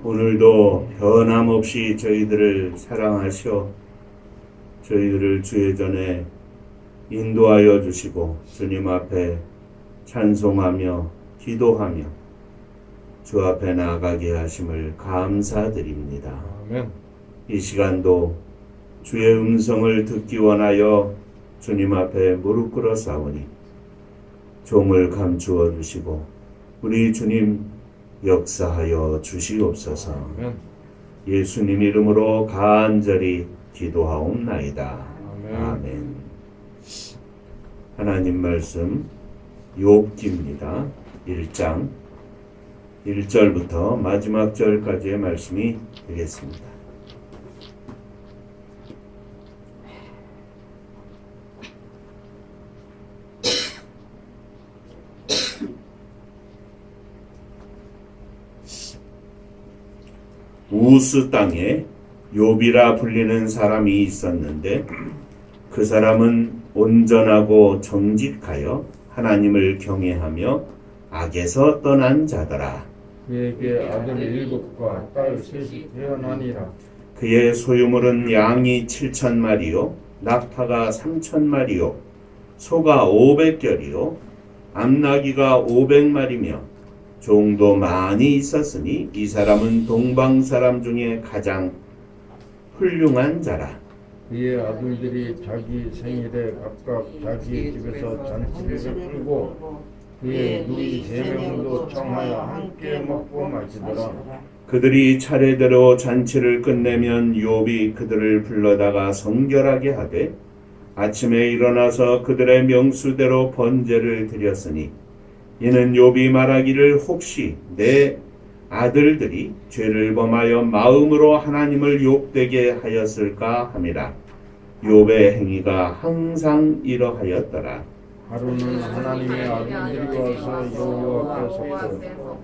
오늘도 변함없이 저희들을 사랑하시어 저희들을 주의 전에 인도하여 주시고 주님 앞에 찬송하며 기도하며 주 앞에 나아가게 하심을 감사드립니다. 아멘. 이 시간도 주의 음성을 듣기 원하여 주님 앞에 무릎 꿇어 싸우니 종을 감추어 주시고 우리 주님 역사하여 주시옵소서. 아멘. 예수님 이름으로 간절히 기도하옵나이다. 아멘. 아멘. 하나님 말씀 욥기입니다. 1장 1절부터 마지막 절까지의 말씀이 되겠습니다. 우스 땅에 욥이라 불리는 사람이 있었는데 그 사람은 온전하고 정직하여 하나님을 경외하며 악에서 떠난 자더라. 그에게 아들 7과 딸 3이 태어나니라. 그의 소유물은 양이 7,000마리요 낙타가 3,000마리요 소가 500결이요 암나귀가 500마리며 종도 많이 있었으니 이 사람은 동방 사람 중에 가장 훌륭한 자라. 그의 아들들이 자기 생일에 각각 자기 집에서 잔치를 베풀고 그의 누이 3명도 청하여 함께 먹고 마시더라. 그들이 차례대로 잔치를 끝내면 욥이 그들을 불러다가 성결하게 하되 아침에 일어나서 그들의 명수대로 번제를 드렸으니 이는 욥이 말하기를 혹시 내 아들들이 죄를 범하여 마음으로 하나님을 욕되게 하였을까 함이라. 욥의 행위가 항상 이러하였더라. 하루는 하나님의 아들들이 와서 여호와 앞에 섰고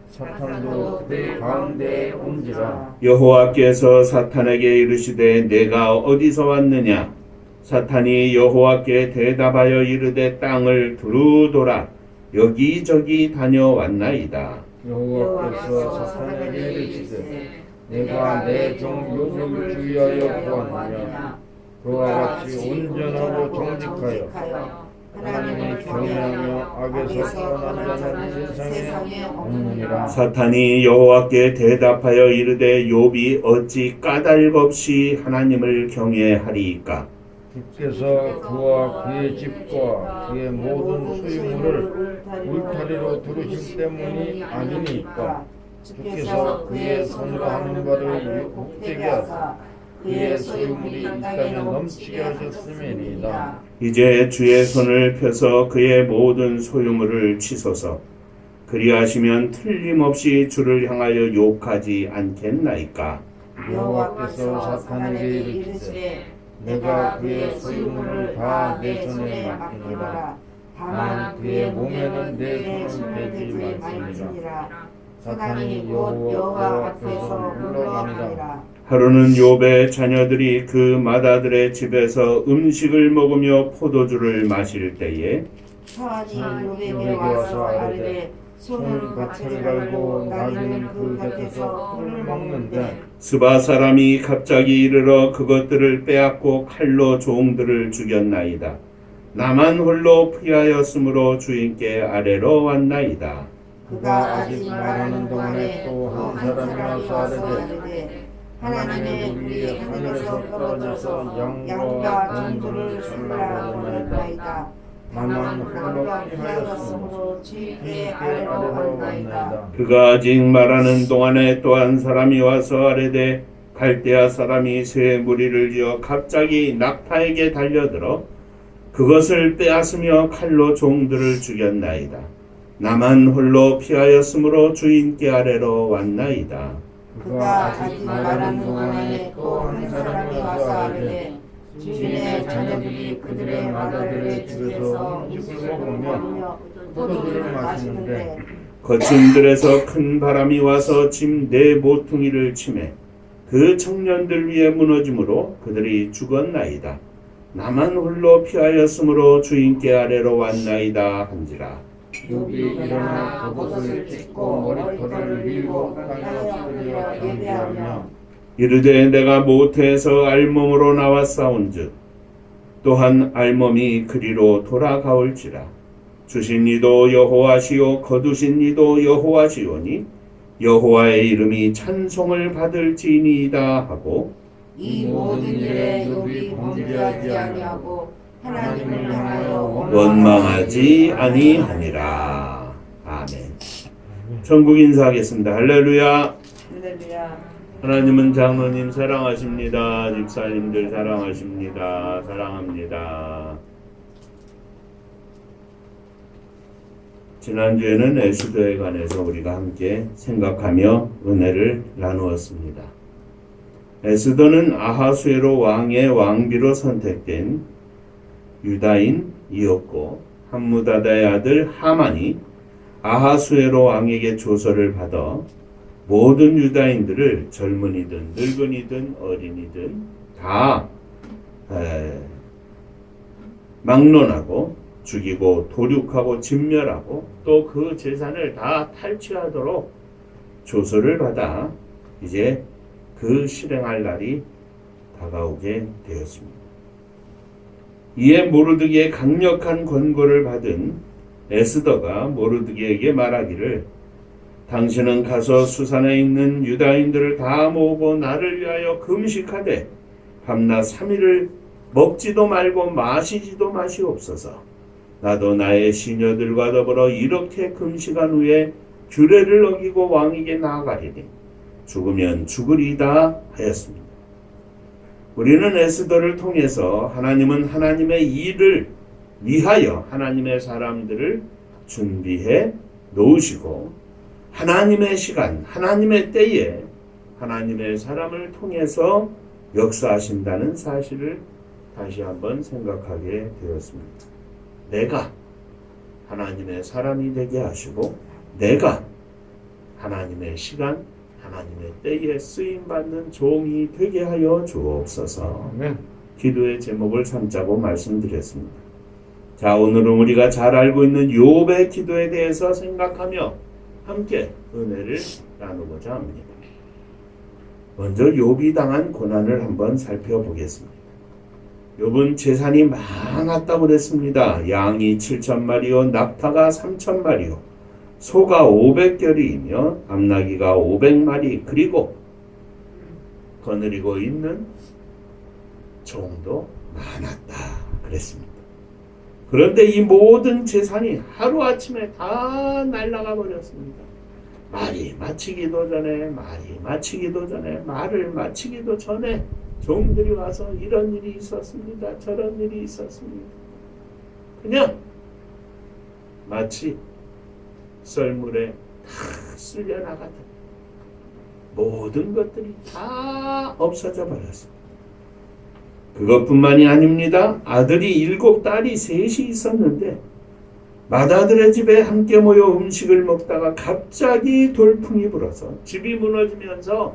사탄도 그들 가운데 온지라. 여호와께서 사탄에게 이르시되 내가 어디서 왔느냐? 사탄이 여호와께 대답하여 이르되 땅을 두루돌아 여기저기 다녀왔나이다. 여호와께서 사탄에게 이르시되 내가 내 종 욥을 주의하여 보았느냐? 그와 같이 온전하고 정직하여 하나님을 경외하며 악에서 떠난 자는 세상에 없느니라. 사탄이 여호와께 대답하여 이르되 욥이 어찌 까닭없이 하나님을 경외하리이까? 주께서 그와 그의 집과 그의 모든 소유물을 울타리로 두르실 때문이 아니니까. 주께서 그의 손으로 하는 바를 복되게 하사 그의 소유물이 이 땅에 넘치게 하셨음이니이다. 이제 주의 손을 펴서 그의 모든 소유물을 치소서. 그리하시면 틀림없이 주를 향하여 욕하지 않겠나이까? 여호와께서 사탄에게 이르시되 내가 그의 소유물을 다 내 손에 맡기노라. 다만 그의 몸에는 내 손을 대지 말지니라. 사탄이 여호와 앞에서 물러가니라. 하루는 욥의 자녀들이 그 맏아들의 집에서 음식을 먹으며 포도주를 마실 때에 사환이 욥에게 와서 아뢰되 손은 밭을 갈고 나귀는 그 곁에서 풀을 먹는데 스바 사람이 갑자기 이르러 그것들을 빼앗고 칼로 종들을 죽였나이다. 나만 홀로 피하였으므로 주인께 아래로 왔나이다. 그가 아직 말하는 동안에 또 한 사람이 와서 아뢰되 하나님의 불이 하늘에서 떨어져서 양과 전부를 쏠라버렸나이다. 다만 홀로 피하였으므로 주인께 아래로 왔나이다. 그가 아직 말하는 동안에 또 한 사람이 와서 아뢰되 갈대아 사람이 새 무리를 지어 갑자기 낙타에게 달려들어 그것을 빼앗으며 칼로 종들을 죽였나이다. 나만 홀로 피하였으므로 주인께 아래로 왔나이다. 그가 아직 말하는 동안에 또 한 사람이 와서 아뢰되 주인의 자녀들이 그들의 맏아들의 집에서 음식을 먹으며 포도주를 마시는데 거친 들에서 큰 바람이 와서 짐 4모퉁이를 치매 그 청년들 위에 무너짐으로 그들이 죽었나이다. 나만 홀로 피하였으므로 주인께 아래로 왔나이다 한지라. 욥이 일어나 겉옷을 찢고 머리털을 밀고 땅에 엎드려 예배하며 이르되 내가 모태에서 알몸으로 나왔사온즉 또한 알몸이 그리로 돌아가올지라. 주신 이도 여호와시요 거두신 이도 여호와시오니 여호와의 이름이 찬송을 받을지니이다 하고 이 모든 일에 욥이 범죄하지 아니하고 하나님을 향하여 원망하지 아니하니라. 아멘. 천국 인사하겠습니다. 할렐루야. 할렐루야. 하나님은 장로님 사랑하십니다. 집사님들 사랑하십니다. 사랑합니다. 지난주에는 에스더에 관해서 우리가 함께 생각하며 은혜를 나누었습니다. 에스더는 아하수에로 왕의 왕비로 선택된 유다인이었고 함무다다의 아들 하만이 아하수에로 왕에게 조서를 받아 모든 유다인들을 젊은이든 늙은이든 어린이든 다 막론하고 죽이고 도륙하고 진멸하고 또 그 재산을 다 탈취하도록 조서를 받아 이제 그 실행할 날이 다가오게 되었습니다. 이에 모르드기의 강력한 권고를 받은 에스더가 모르드기에게 말하기를 당신은 가서 수산에 있는 유다인들을 다 모으고 나를 위하여 금식하되 밤낮 3일을 먹지도 말고 마시지도 마시옵소서. 나도 나의 시녀들과 더불어 이렇게 금식한 후에 규례를 어기고 왕에게 나아가리니 죽으면 죽으리다 하였습니다. 우리는 에스더를 통해서 하나님은 하나님의 일을 위하여 하나님의 사람들을 준비해 놓으시고 하나님의 시간, 하나님의 때에 하나님의 사람을 통해서 역사하신다는 사실을 다시 한번 생각하게 되었습니다. 내가 하나님의 사람이 되게 하시고 내가 하나님의 시간, 하나님의 때에 쓰임받는 종이 되게 하여 주옵소서. 기도의 제목을 삼자고 말씀드렸습니다. 자, 오늘은 우리가 잘 알고 있는 욥의 기도에 대해서 생각하며 함께 은혜를 나누고자 합니다. 먼저 욥이 당한 고난을 한번 살펴보겠습니다. 욥은 재산이 많았다고 그랬습니다. 양이 7,000마리요 낙타가 3,000마리요 소가 500결이이며 암나귀가 500마리 그리고 거느리고 있는 종도 많았다 그랬습니다. 그런데 이 모든 재산이 하루아침에 다 날아가 버렸습니다. 말이 마치기도 전에 말을 마치기도 전에 종들이 와서 이런 일이 있었습니다. 저런 일이 있었습니다. 그냥 마치 썰물에 다 쓸려나가던 모든 것들이 다 없어져 버렸습니다. 그것뿐만이 아닙니다. 아들이 7, 딸이 3이 있었는데 맏아들의 집에 함께 모여 음식을 먹다가 갑자기 돌풍이 불어서 집이 무너지면서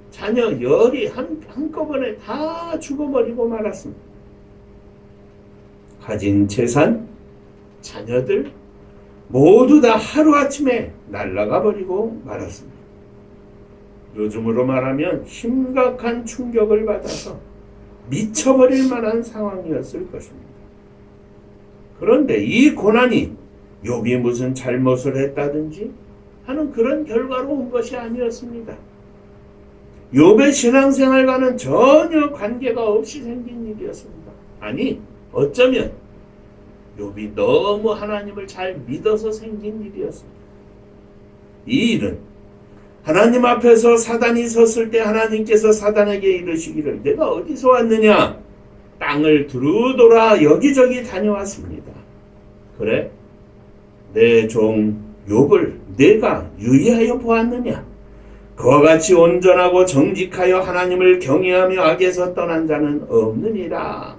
자녀 10이 한꺼번에 다 죽어버리고 말았습니다. 가진 재산, 자녀들 모두 다 하루아침에 날아가 버리고 말았습니다. 요즘으로 말하면 심각한 충격을 받아서 미쳐버릴 만한 상황이었을 것입니다. 그런데 이 고난이 욥이 무슨 잘못을 했다든지 하는 그런 결과로 온 것이 아니었습니다. 욥의 신앙생활과는 전혀 관계가 없이 생긴 일이었습니다. 아니, 어쩌면 욥이 너무 하나님을 잘 믿어서 생긴 일이었습니다. 이 일은 하나님 앞에서 사단이 섰을 때 하나님께서 사단에게 이르시기를 내가 어디서 왔느냐? 땅을 두루돌아 여기저기 다녀왔습니다. 그래? 내 종 욥을 내가 유의하여 보았느냐? 그와 같이 온전하고 정직하여 하나님을 경외하며 악에서 떠난 자는 없느니라.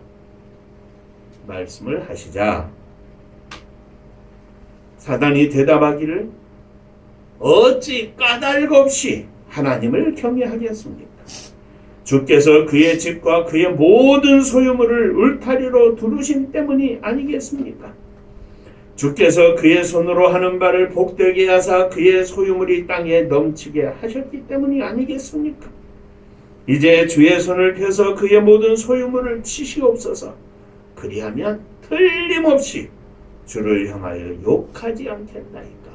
말씀을 하시자 사단이 대답하기를 어찌 까닭 없이 하나님을 경외하겠습니까? 주께서 그의 집과 그의 모든 소유물을 울타리로 두르신 때문이 아니겠습니까? 주께서 그의 손으로 하는 바를 복되게 하사 그의 소유물이 땅에 넘치게 하셨기 때문이 아니겠습니까? 이제 주의 손을 펴서 그의 모든 소유물을 치시옵소서. 그리하면 틀림없이 주를 향하여 욕하지 않겠나이까.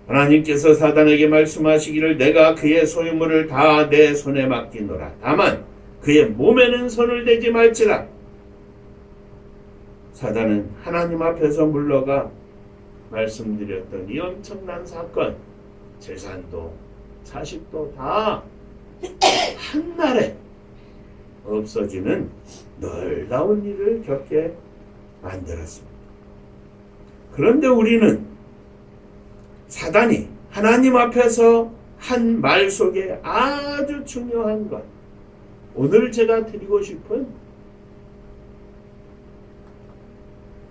하나님께서 사단에게 말씀하시기를 내가 그의 소유물을 다 내 손에 맡기노라. 다만 그의 몸에는 손을 대지 말지라. 사단은 하나님 앞에서 물러가 말씀드렸던 이 엄청난 사건, 재산도 자식도 다 한날에 없어지는 놀라운 일을 겪게 만들었습니다. 그런데 우리는 사단이 하나님 앞에서 한 말 속에 아주 중요한 것, 오늘 제가 드리고 싶은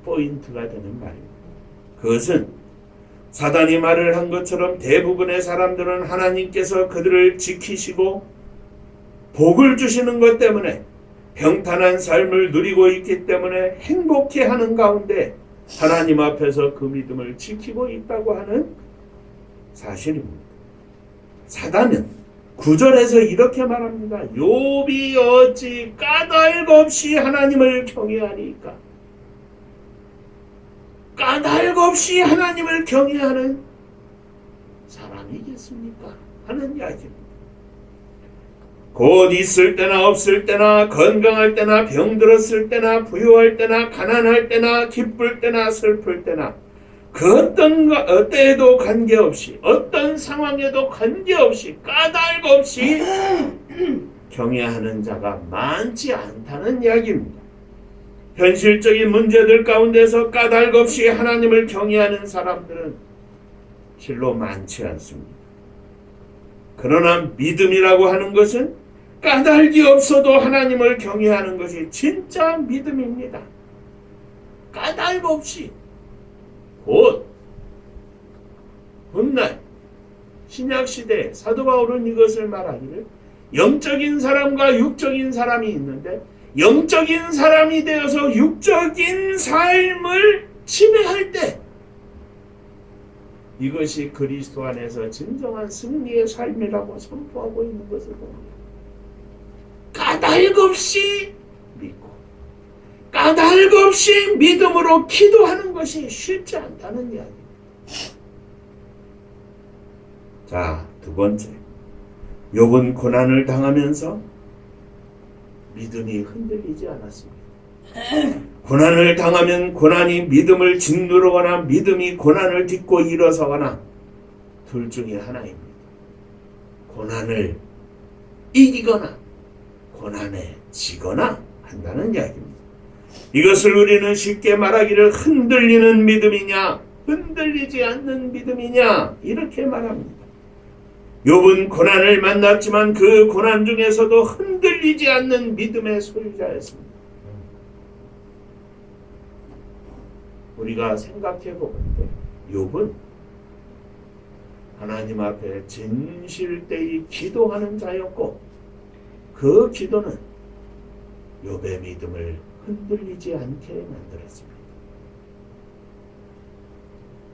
포인트가 되는 말입니다. 그것은 사단이 말을 한 것처럼 대부분의 사람들은 하나님께서 그들을 지키시고 복을 주시는 것 때문에 평탄한 삶을 누리고 있기 때문에 행복해하는 가운데 하나님 앞에서 그 믿음을 지키고 있다고 하는 사실입니다. 사단은 9절에서 이렇게 말합니다. 욥이 어찌 까닭 없이 하나님을 경외하리까? 까닭 없이 하나님을 경외하는 사람이겠습니까? 하는 이야기입니다. 곧 있을 때나 없을 때나 건강할 때나 병들었을 때나 부유할 때나 가난할 때나 기쁠 때나 슬플 때나 그 어떤 때에도 관계없이 어떤 상황에도 관계없이 까닭 없이 경외하는 자가 많지 않다는 이야기입니다. 현실적인 문제들 가운데서 까닭 없이 하나님을 경외하는 사람들은 실로 많지 않습니다. 그러나 믿음이라고 하는 것은 까닭이 없어도 하나님을 경외하는 것이 진짜 믿음입니다. 까닭 없이 곧 훗날 신약시대에 사도 바울은 이것을 말하기를 영적인 사람과 육적인 사람이 있는데 영적인 사람이 되어서 육적인 삶을 지배할 때 이것이 그리스도 안에서 진정한 승리의 삶이라고 선포하고 있는 것을 봅니다. 까닭 없이 믿고 까닭 없이 믿음으로 기도하는 것이 쉽지 않다는 이야기입니다. 자, 두 번째, 욥은 고난을 당하면서 믿음이 흔들리지 않았습니다. 고난을 당하면 고난이 믿음을 짓누르거나 믿음이 고난을 딛고 일어서거나 둘 중에 하나입니다. 고난을 이기거나 고난에 지거나 한다는 이야기입니다. 이것을 우리는 쉽게 말하기를 흔들리는 믿음이냐 흔들리지 않는 믿음이냐 이렇게 말합니다. 욥은 고난을 만났지만 그 고난 중에서도 흔들리지 않는 믿음의 소유자였습니다. 우리가 생각해 볼 때 욥은 하나님 앞에 진실되이 기도하는 자였고 그 기도는 욥의 믿음을 흔들리지 않게 만들었습니다.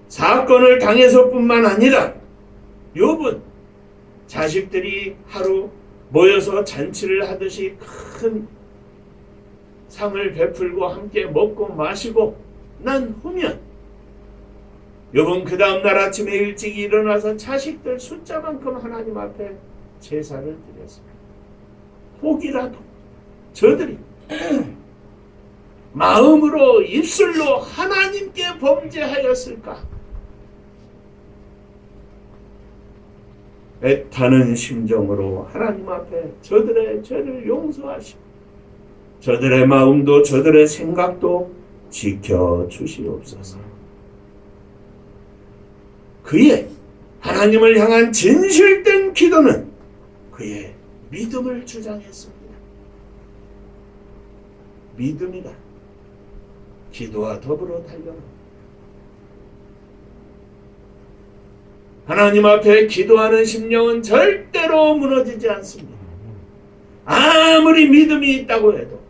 사건을 당해서뿐만 아니라 욥은 자식들이 하루 모여서 잔치를 하듯이 큰 상을 베풀고 함께 먹고 마시고 난 후면 욥은 그 다음날 아침에 일찍 일어나서 자식들 숫자만큼 하나님 앞에 제사를 드렸습니다. 혹이라도 저들이 마음으로 입술로 하나님께 범죄하였을까? 애타는 심정으로 하나님 앞에 저들의 죄를 용서하시고 저들의 마음도 저들의 생각도 지켜주시옵소서. 그의 하나님을 향한 진실된 기도는 그의 믿음을 주장했습니다. 믿음이다. 기도와 더불어 달려갑니다. 하나님 앞에 기도하는 심령은 절대로 무너지지 않습니다. 아무리 믿음이 있다고 해도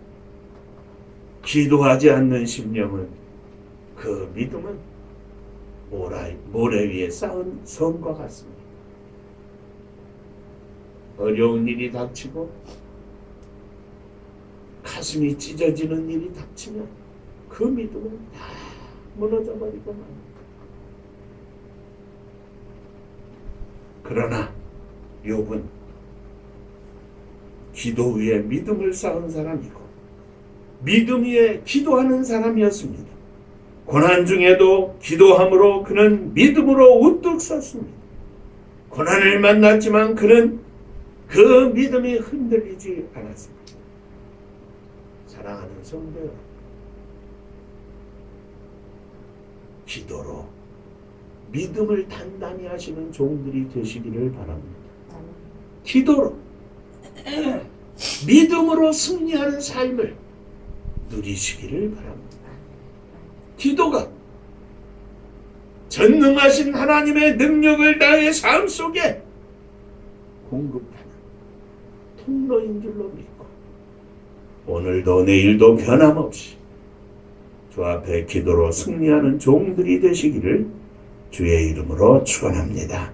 기도하지 않는 심령은 그 믿음은 모래 위에 쌓은 성과 같습니다. 어려운 일이 닥치고 가슴이 찢어지는 일이 닥치면 그 믿음은 다 무너져 버리고 맙니다. 그러나 욥은 기도 위에 믿음을 쌓은 사람이고 믿음 위에 기도하는 사람이었습니다. 고난 중에도 기도함으로 그는 믿음으로 우뚝 섰습니다. 고난을 만났지만 그는 그 믿음이 흔들리지 않았습니다. 사랑하는 성도 여러분, 기도로 믿음을 단단히 하시는 종들이 되시기를 바랍니다. 기도로 믿음으로 승리하는 삶을 누리시기를 바랍니다. 기도가 전능하신 하나님의 능력을 나의 삶 속에 공급하는 통로인 줄로 믿고 오늘도 내일도 변함없이 주 앞에 기도로 승리하는 종들이 되시기를 주의 이름으로 축원합니다.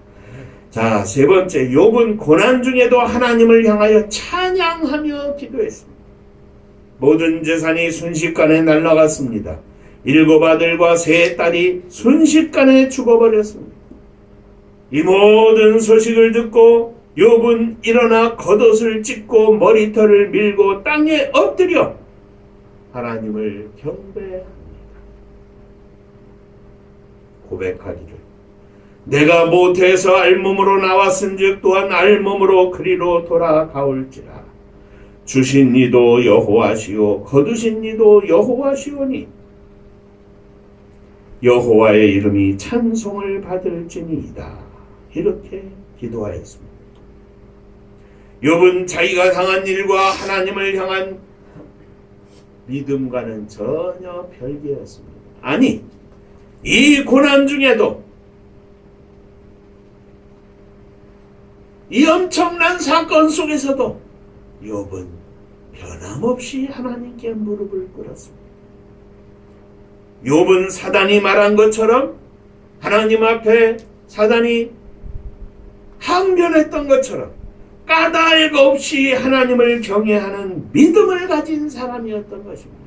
자, 세 번째, 욥은 고난 중에도 하나님을 향하여 찬양하며 기도했습니다. 모든 재산이 순식간에 날아갔습니다. 7 아들과 3 딸이 순식간에 죽어버렸습니다. 이 모든 소식을 듣고 욥은 일어나 겉옷을 찢고 머리털을 밀고 땅에 엎드려 하나님을 경배합니다. 고백하기를 내가 못해서 알몸으로 나왔은즉 또한 알몸으로 그리로 돌아가올지라. 주신 이도 여호와시오 거두신 이도 여호와시오니 여호와의 이름이 찬송을 받을지니이다. 이렇게 기도하였습니다. 욥은 자기가 당한 일과 하나님을 향한 믿음과는 전혀 별개였습니다. 아니, 이 고난 중에도 이 엄청난 사건 속에서도 욥은 변함없이 하나님께 무릎을 꿇었습니다. 욥은 사단이 말한 것처럼 하나님 앞에 사단이 항변했던 것처럼 까닭 없이 하나님을 경외하는 믿음을 가진 사람이었던 것입니다.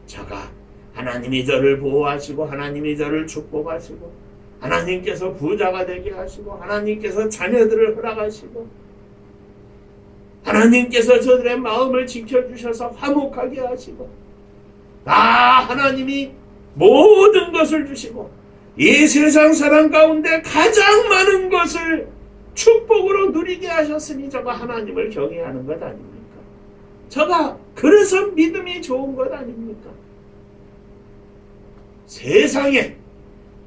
저가 하나님이 저를 보호하시고 하나님이 저를 축복하시고 하나님께서 부자가 되게 하시고 하나님께서 자녀들을 허락하시고 하나님께서 저들의 마음을 지켜주셔서 화목하게 하시고 다 하나님이 모든 것을 주시고 이 세상 사람 가운데 가장 많은 것을 축복으로 누리게 하셨으니 저가 하나님을 경외하는 것 아닙니까? 저가 그래서 믿음이 좋은 것 아닙니까? 세상에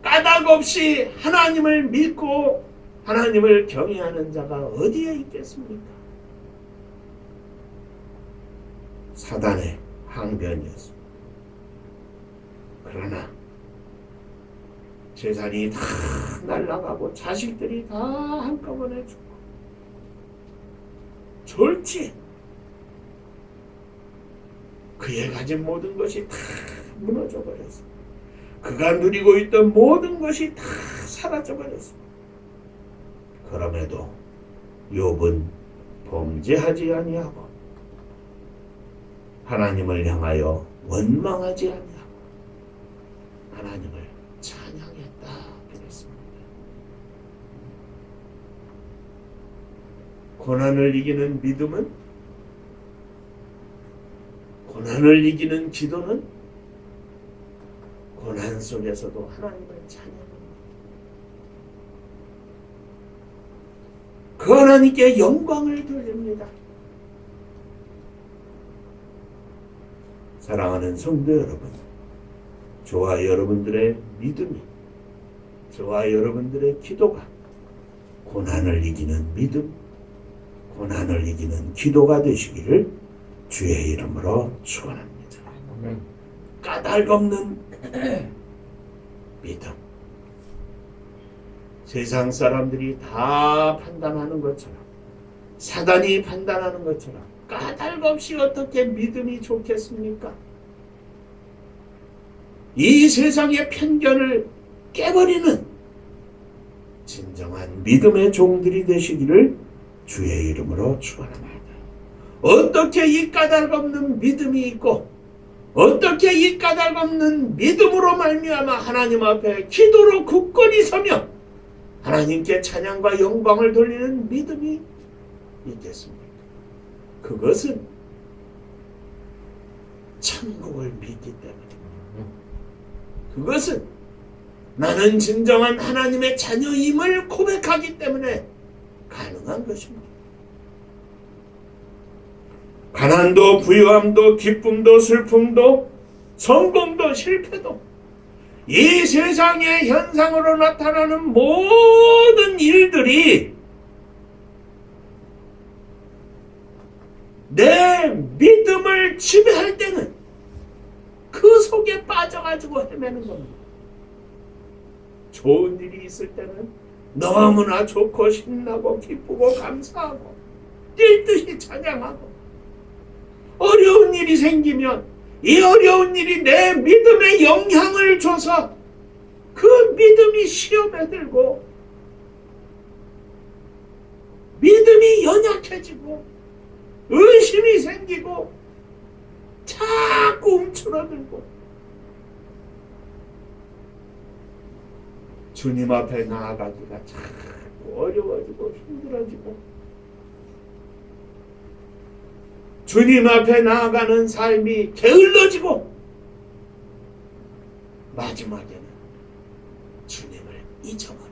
까닭 없이 하나님을 믿고 하나님을 경외하는 자가 어디에 있겠습니까? 사단의 항변이었습니다. 그러나 재산이 다 날아가고 자식들이 다 한꺼번에 죽고 졸지 그의 가진 모든 것이 다 무너져 버렸습니다. 그가 누리고 있던 모든 것이 다 사라져 버렸습니다. 그럼에도 욥은 범죄하지 아니하고 하나님을 향하여 원망하지 아니하고 하나님을 찬양했다 그랬습니다. 고난을 이기는 믿음은, 고난을 이기는 기도는 고난 속에서도 하나님을 찬양합니다. 그 하나님께 영광을 돌립니다. 사랑하는 성도 여러분, 저와 여러분들의 믿음이, 저와 여러분들의 기도가 고난을 이기는 믿음, 고난을 이기는 기도가 되시기를 주의 이름으로 축원합니다. 까닭 없는 믿음. 세상 사람들이 다 판단하는 것처럼, 사단이 판단하는 것처럼 까닭 없이 어떻게 믿음이 좋겠습니까? 이 세상의 편견을 깨버리는 진정한 믿음의 종들이 되시기를 주의 이름으로 축원합니다. 어떻게 이 까닭없는 믿음이 있고 어떻게 이 까닭없는 믿음으로 말미암아 하나님 앞에 기도로 굳건히 서며 하나님께 찬양과 영광을 돌리는 믿음이 있겠습니까? 그것은 천국을 믿기 때문입니다. 그것은 나는 진정한 하나님의 자녀임을 고백하기 때문에 가능한 것입니다. 가난도 부유함도 기쁨도 슬픔도 성공도 실패도 이 세상의 현상으로 나타나는 모든 일들이 내 믿음을 지배할 때는 그 속에 빠져가지고 헤매는 겁니다. 좋은 일이 있을 때는 너무나 좋고 신나고 기쁘고 감사하고 뛸 듯이 찬양하고 어려운 일이 생기면 이 어려운 일이 내 믿음에 영향을 줘서 그 믿음이 시험에 들고 믿음이 연약해지고 의심이 생기고 자꾸 움츠러들고 주님 앞에 나아가기가 자꾸 어려워지고 힘들어지고 주님 앞에 나아가는 삶이 게을러지고 마지막에는 주님을 잊어버리고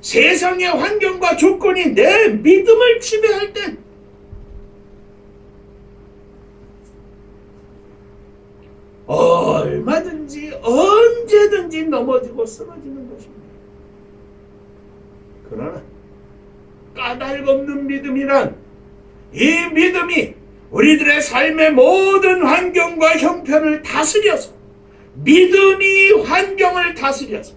세상의 환경과 조건이 내 믿음을 지배할 땐 얼마든지 언제든지 넘어지고 쓰러지는 것입니다. 그러나 까닭없는 믿음이란 이 믿음이 우리들의 삶의 모든 환경과 형편을 다스려서 믿음이 환경을 다스려서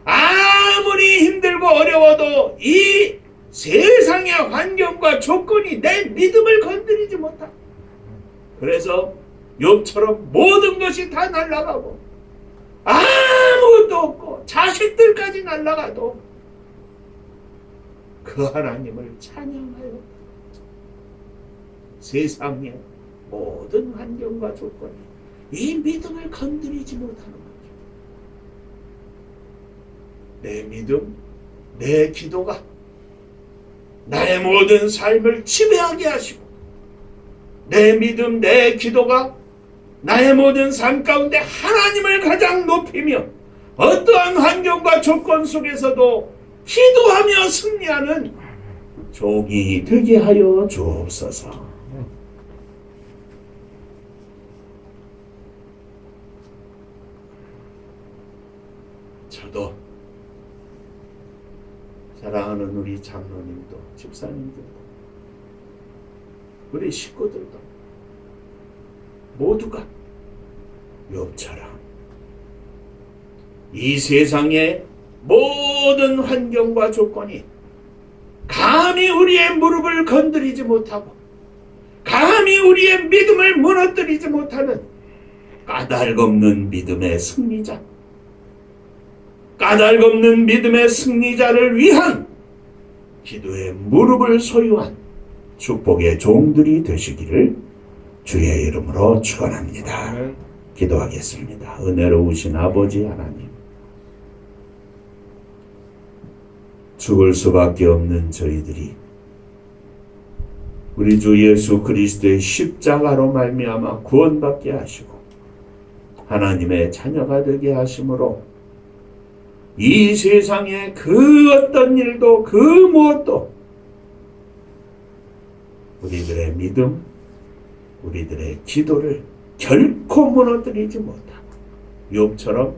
아무리 힘들고 어려워도 이 세상의 환경과 조건이 내 믿음을 건드리지 못하고 그래서 욥처럼 모든 것이 다 날아가고 아무것도 없고 자식들까지 날아가도 그 하나님을 찬양하여 세상의 모든 환경과 조건이 이 믿음을 건드리지 못하는 거죠. 내 믿음, 내 기도가 나의 모든 삶을 지배하게 하시고 내 믿음, 내 기도가 나의 모든 삶 가운데 하나님을 가장 높이며 어떠한 환경과 조건 속에서도 기도하며 승리하는 종이 되게 하여 주옵소서. 저도 사랑하는 우리 장로님도 집사님들도 우리 식구들도 모두가 욥처럼 이 세상의 모든 환경과 조건이 감히 우리의 무릎을 건드리지 못하고 감히 우리의 믿음을 무너뜨리지 못하는 까닭없는 믿음의 승리자, 까닭없는 믿음의 승리자를 위한 기도의 무릎을 소유한 축복의 종들이 되시기를 주의 이름으로 축원합니다. 아멘. 기도하겠습니다. 은혜로우신 아버지 하나님, 죽을 수밖에 없는 저희들이 우리 주 예수 그리스도의 십자가로 말미암아 구원받게 하시고 하나님의 자녀가 되게 하심으로 이 세상의 그 어떤 일도 그 무엇도 우리들의 믿음, 우리들의 기도를 결코 무너뜨리지 못하고 욥처럼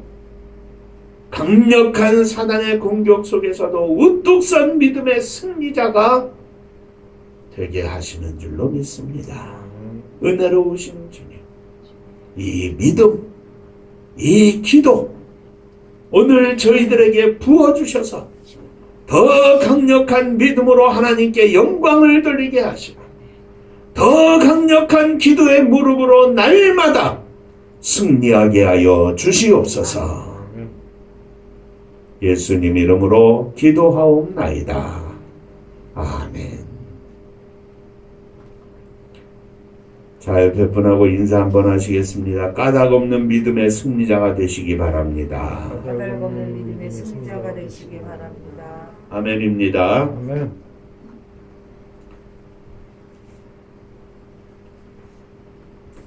강력한 사단의 공격 속에서도 우뚝 선 믿음의 승리자가 되게 하시는 줄로 믿습니다. 은혜로우신 주님, 이 믿음, 이 기도 오늘 저희들에게 부어주셔서 더 강력한 믿음으로 하나님께 영광을 돌리게 하시고 더 강력한 기도의 무릎으로 날마다 승리하게 하여 주시옵소서. 예수님 이름으로 기도하옵나이다. 아멘. 자, 옆에 분하고 인사 한번 하시겠습니다. 까닭 없는 믿음의 승리자가 되시기 바랍니다. 까닭 없는 믿음의 승자가 되시기 바랍니다. 아멘입니다. 아멘.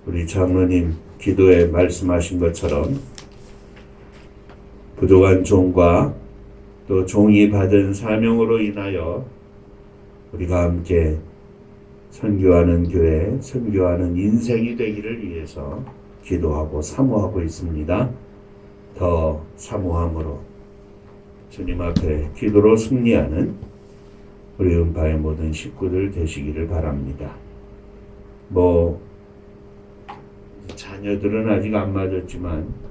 우리 장로님 기도에 말씀하신 것처럼 부족한 종과 또 종이 받은 사명으로 인하여 우리가 함께 선교하는 교회, 선교하는 인생이 되기를 위해서 기도하고 사모하고 있습니다. 더 사모함으로 주님 앞에 기도로 승리하는 우리 은파의 모든 식구들 되시기를 바랍니다. 자녀들은 아직 안 맞았지만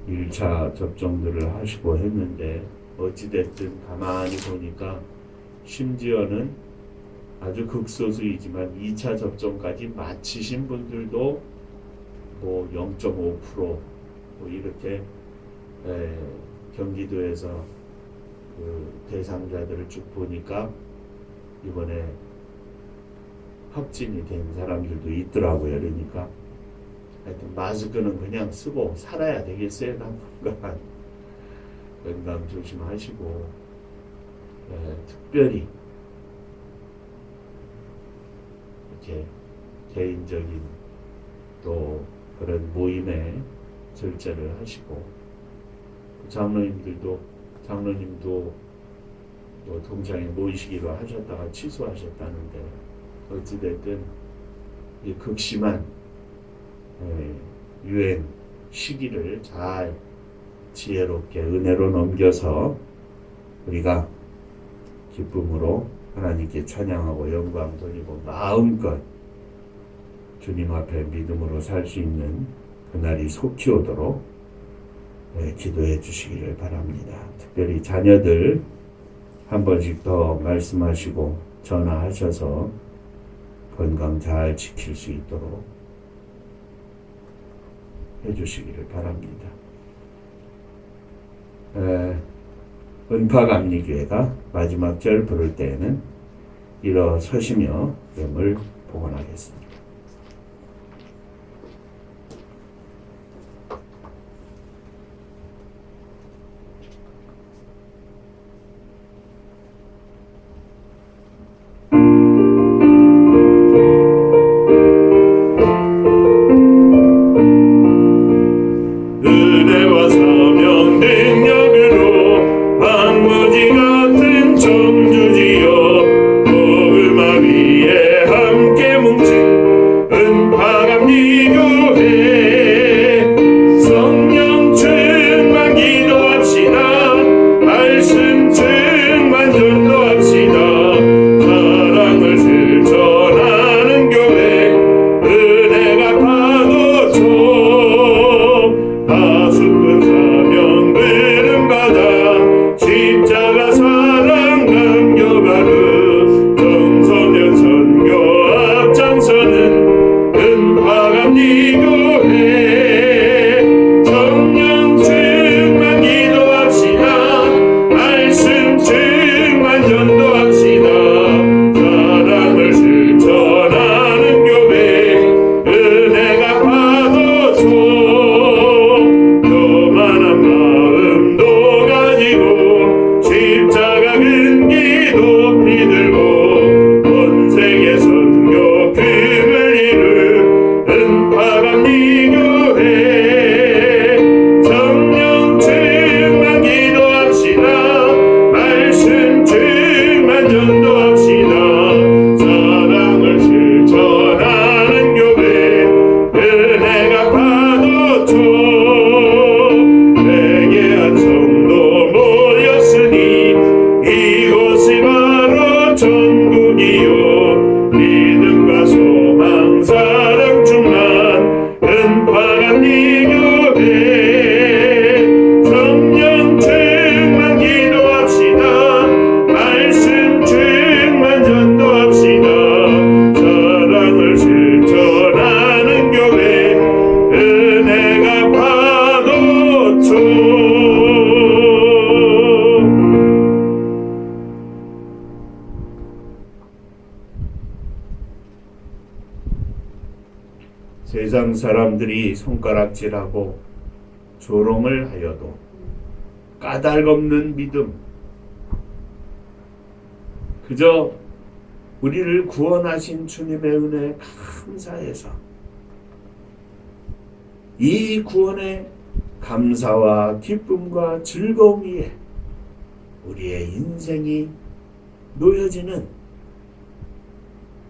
1차 접종들을 하시고 했는데 어찌됐든 가만히 보니까 심지어는 아주 극소수이지만 2차 접종까지 마치신 분들도 0.5% 이렇게 경기도에서 그 대상자들을 쭉 보니까 이번에 확진이 된 사람들도 있더라고요. 그러니까 하여튼 마스크는 그냥 쓰고 살아야 되겠어요. 당분간 건강 조심하시고 특별히 이렇게 개인적인 또 그런 모임에 절제를 하시고 장로님도 뭐 동창회 모이시기로 하셨다가 취소하셨다는데 어찌됐든 이 극심한 유행 시기를 잘 지혜롭게 은혜로 넘겨서 우리가 기쁨으로 하나님께 찬양하고 영광 돌리고 마음껏 주님 앞에 믿음으로 살 수 있는 그날이 속히 오도록 기도해 주시기를 바랍니다. 특별히 자녀들 한 번씩 더 말씀하시고 전화하셔서 건강 잘 지킬 수 있도록 해주시기를 바랍니다. 은파감리교회가 마지막 절 부를 때에는 일어서시며 예물 봉헌하겠습니다. 은혜와 사명 능력으로 방부지 같은 청주지여 복음화 위에 함께 뭉친 세상 사람들이 손가락질하고 조롱을 하여도 까닭없는 믿음, 그저 우리를 구원하신 주님의 은혜에 감사해서 이 구원의 감사와 기쁨과 즐거움 위에 우리의 인생이 놓여지는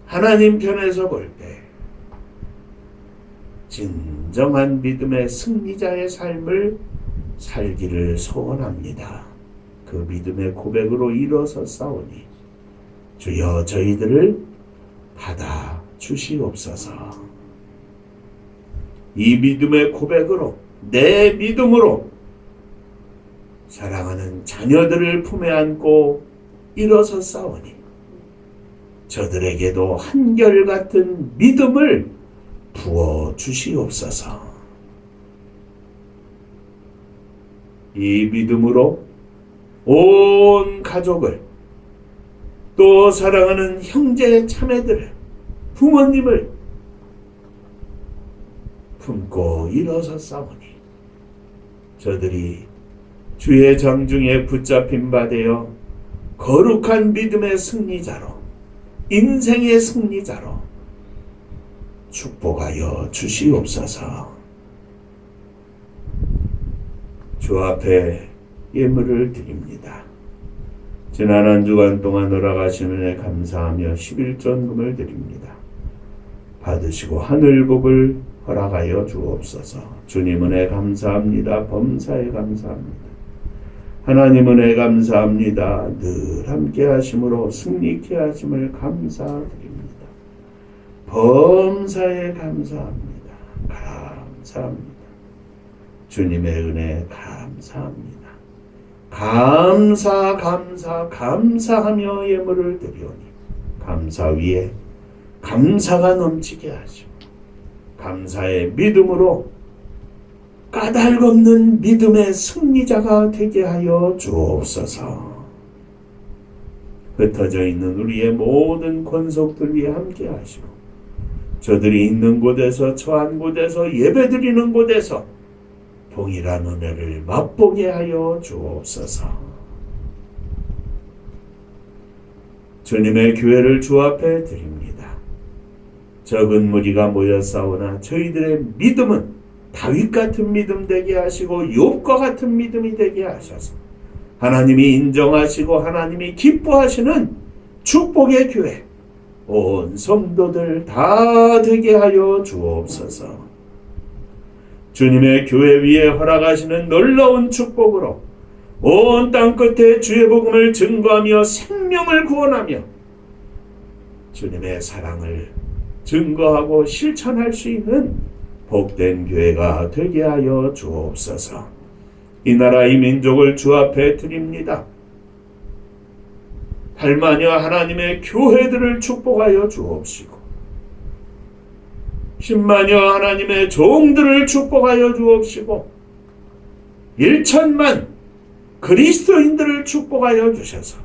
하나님 편에서 볼 때 진정한 믿음의 승리자의 삶을 살기를 소원합니다. 그 믿음의 고백으로 일어서 싸우니 주여 저희들을 받아 주시옵소서. 이 믿음의 고백으로, 내 믿음으로 사랑하는 자녀들을 품에 안고 일어서 싸우니 저들에게도 한결같은 믿음을 부어 주시옵소서. 이 믿음으로 온 가족을, 또 사랑하는 형제 자매들을, 부모님을 품고 일어서 싸우니 저들이 주의 장중에 붙잡힌 바 되어 거룩한 믿음의 승리자로, 인생의 승리자로 축복하여 주시옵소서. 주 앞에 예물을 드립니다. 지난 한 주간 동안 허락하신 은혜 감사하며 11전금을 드립니다. 받으시고 하늘복을 허락하여 주옵소서. 주님 은혜 감사합니다. 범사에 감사합니다. 하나님 은혜 감사합니다. 늘 함께 하심으로 승리케 하심을 감사드립니다. 범사에 감사합니다. 감사합니다. 주님의 은혜 감사합니다. 감사하며 예물을 드리오니 감사 위에 감사가 넘치게 하시고 감사의 믿음으로 까닭없는 믿음의 승리자가 되게 하여 주옵소서. 흩어져 있는 우리의 모든 권속들 위에 함께 하시고 저들이 있는 곳에서, 처한 곳에서, 예배드리는 곳에서 동일한 은혜를 맛보게 하여 주옵소서. 주님의 교회를 주 앞에 드립니다. 적은 무리가 모여 싸우나 저희들의 믿음은 다윗 같은 믿음 되게 하시고 욥과 같은 믿음이 되게 하셔서 하나님이 인정하시고 하나님이 기뻐하시는 축복의 교회, 온 성도들 다 되게 하여 주옵소서. 주님의 교회 위에 허락하시는 놀라운 축복으로 온 땅 끝에 주의 복음을 증거하며 생명을 구원하며 주님의 사랑을 증거하고 실천할 수 있는 복된 교회가 되게 하여 주옵소서. 이 나라 이 민족을 주 앞에 드립니다. 8만여 하나님의 교회들을 축복하여 주옵시고 10만여 하나님의 종들을 축복하여 주옵시고 1천만 그리스도인들을 축복하여 주셔서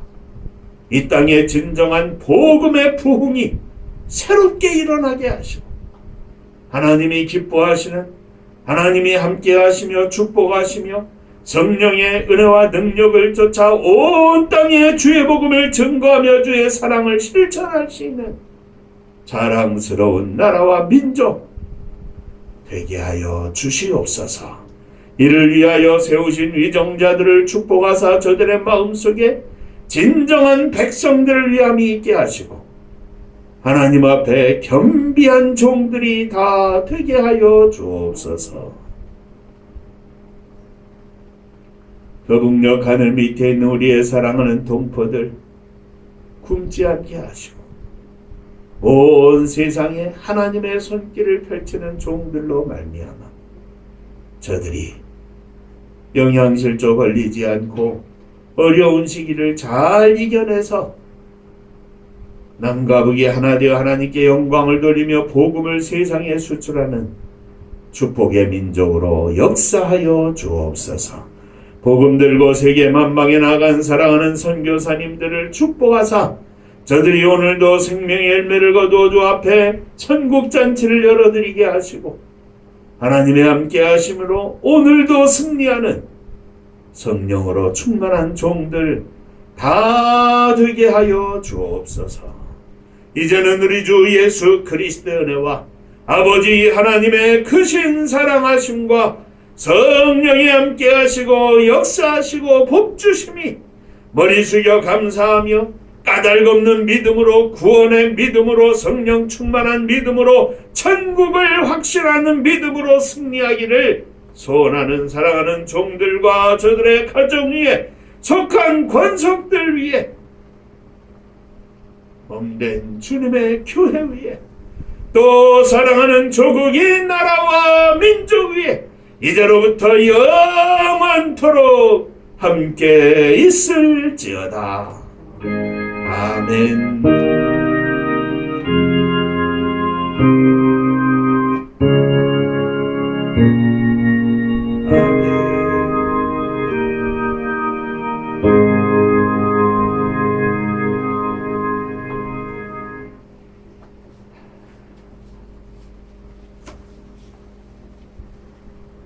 이 땅에 진정한 복음의 부흥이 새롭게 일어나게 하시고 하나님이 기뻐하시는, 하나님이 함께 하시며 축복하시며 성령의 은혜와 능력을 쫓아 온 땅에 주의 복음을 증거하며 주의 사랑을 실천할 수 있는 자랑스러운 나라와 민족 되게 하여 주시옵소서. 이를 위하여 세우신 위정자들을 축복하사 저들의 마음속에 진정한 백성들을 위함이 있게 하시고 하나님 앞에 겸비한 종들이 다 되게 하여 주옵소서. 저 북녘 하늘 밑에 있는 우리의 사랑하는 동포들 굶지 않게 하시고 온 세상에 하나님의 손길을 펼치는 종들로 말미암아 저들이 영양실조 걸리지 않고 어려운 시기를 잘 이겨내서 남과 북이 하나 되어 하나님께 영광을 돌리며 복음을 세상에 수출하는 축복의 민족으로 역사하여 주옵소서. 복음 들고 세계 만방에 나간 사랑하는 선교사님들을 축복하사 저들이 오늘도 생명의 열매를 거두어 주 앞에 천국잔치를 열어드리게 하시고 하나님의 함께 하심으로 오늘도 승리하는 성령으로 충만한 종들 다 되게 하여 주옵소서. 이제는 우리 주 예수 그리스도의 은혜와 아버지 하나님의 크신 사랑하심과 성령이 함께 하시고 역사하시고 복주심이 머리 숙여 감사하며 까닭없는 믿음으로 구원의 믿음으로 성령 충만한 믿음으로 천국을 확신하는 믿음으로 승리하기를 소원하는 사랑하는 종들과 저들의 가정 위에 속한 권속들 위에 몸된 주님의 교회 위에 또 사랑하는 조국이 나라와 민족 위에 이제로부터 영원토록 함께 있을지어다. 아멘.